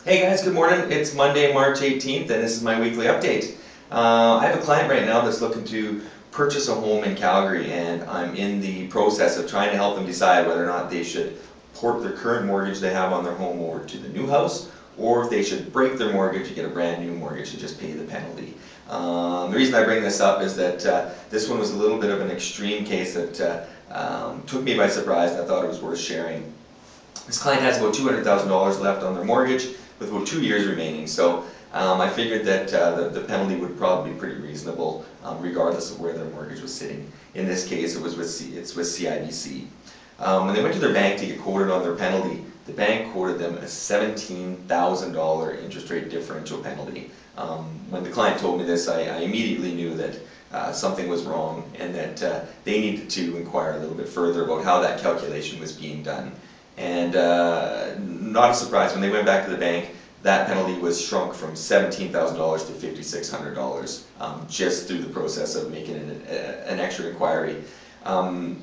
Hey guys, good morning. It's Monday, March 18th, and this is my weekly update. I have a client right now that's looking to purchase a home in Calgary, and I'm in the process of trying to help them decide whether or not they should port their current mortgage they have on their home over to the new house, or if they should break their mortgage and get a brand new mortgage and just pay the penalty. The reason I bring this up is that this one was a little bit of an extreme case that took me by surprise, and I thought it was worth sharing. This client has about $200,000 left on their mortgage with about 2 years remaining, so I figured that the penalty would probably be pretty reasonable regardless of where their mortgage was sitting. In this case, it's with CIBC. When they went to their bank to get quoted on their penalty, the bank quoted them a $17,000 interest rate differential penalty. When the client told me this, I immediately knew that something was wrong and that they needed to inquire a little bit further about how that calculation was being done. And not a surprise, when they went back to the bank, that penalty was shrunk from $17,000 to $5,600 just through the process of making an extra inquiry. I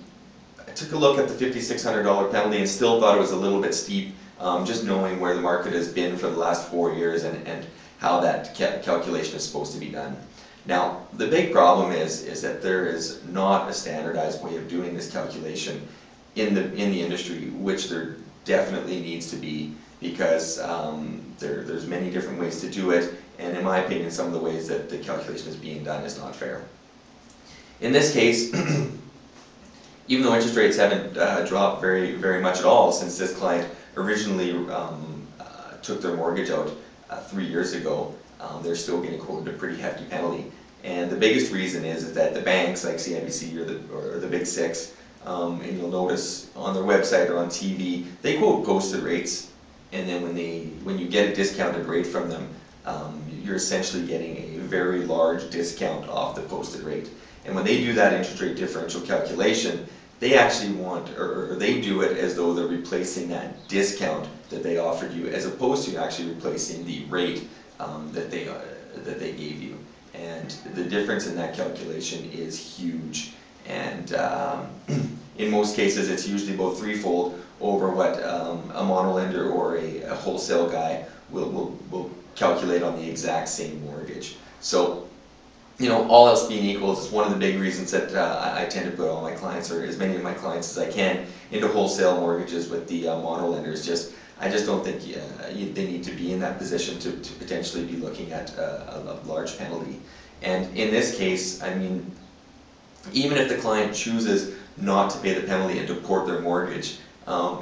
took a look at the $5,600 penalty and still thought it was a little bit steep, just knowing where the market has been for the last 4 years and how that calculation is supposed to be done. Now, the big problem is that there is not a standardized way of doing this calculation in the industry, which there definitely needs to be, because there's many different ways to do it, and in my opinion, some of the ways that the calculation is being done is not fair. In this case, even though interest rates haven't dropped very much at all since this client originally took their mortgage out 3 years ago, they're still getting quoted a pretty hefty penalty. And the biggest reason is that the banks like CIBC or the Big Six, and you'll notice on their website or on TV, they quote posted rates, and then when you get a discounted rate from them, you're essentially getting a very large discount off the posted rate. And when they do that interest rate differential calculation, they actually they do it as though they're replacing that discount that they offered you, as opposed to actually replacing the rate that they gave you. And the difference in that calculation is huge. And in most cases, it's usually about threefold over what a monolender or a wholesale guy will calculate on the exact same mortgage. So, you know, all else being equal, it's one of the big reasons that I tend to put all my clients, or as many of my clients as I can, into wholesale mortgages with the monolenders. I just don't think they need to be in that position to potentially be looking at a large penalty. And in this case, I mean, even if the client chooses not to pay the penalty and to port their mortgage,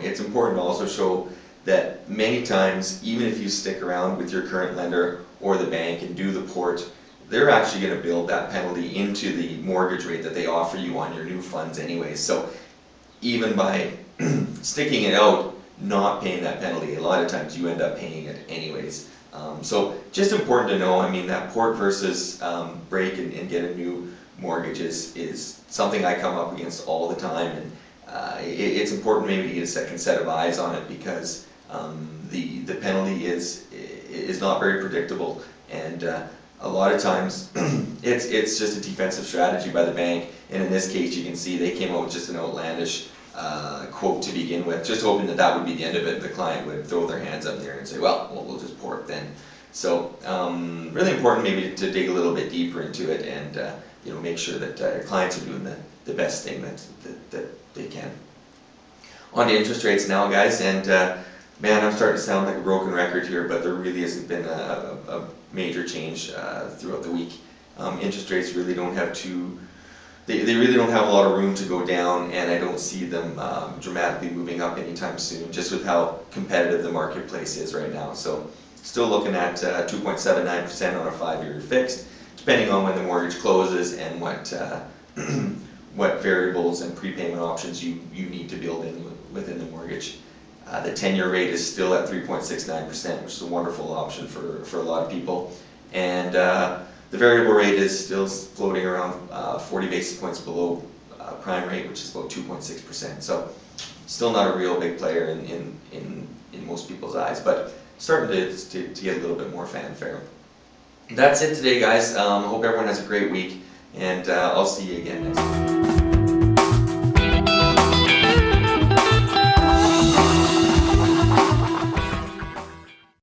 it's important to also show that many times, even if you stick around with your current lender or the bank and do the port, they're actually going to build that penalty into the mortgage rate that they offer you on your new funds anyways. So even by sticking it out, not paying that penalty, a lot of times you end up paying it anyways. So just important to know, I mean, that port versus break and get a new mortgage is something I come up against all the time, and it's important maybe to get a second set of eyes on it, because the penalty is not very predictable, and a lot of times it's just a defensive strategy by the bank. And in this case, you can see they came out with just an outlandish quote to begin with, just hoping that would be the end of it. The client would throw their hands up there and say, well, we'll just port then. So really important maybe to dig a little bit deeper into it, and you know, make sure that your clients are doing the best thing that they can. On to interest rates now, guys, and man, I'm starting to sound like a broken record here, but there really hasn't been a major change throughout the week. Interest rates really don't have they really don't have a lot of room to go down, and I don't see them dramatically moving up anytime soon, just with how competitive the marketplace is right now. So still looking at 2.79% on a 5-year fixed, depending on when the mortgage closes and what variables and prepayment options you need to build in within the mortgage. The 10-year rate is still at 3.69%, which is a wonderful option for a lot of people. And the variable rate is still floating around 40 basis points below prime rate, which is about 2.6%. So still not a real big player in most people's eyes, but starting to get a little bit more fanfare. That's it today, guys. Hope everyone has a great week, and I'll see you again next week.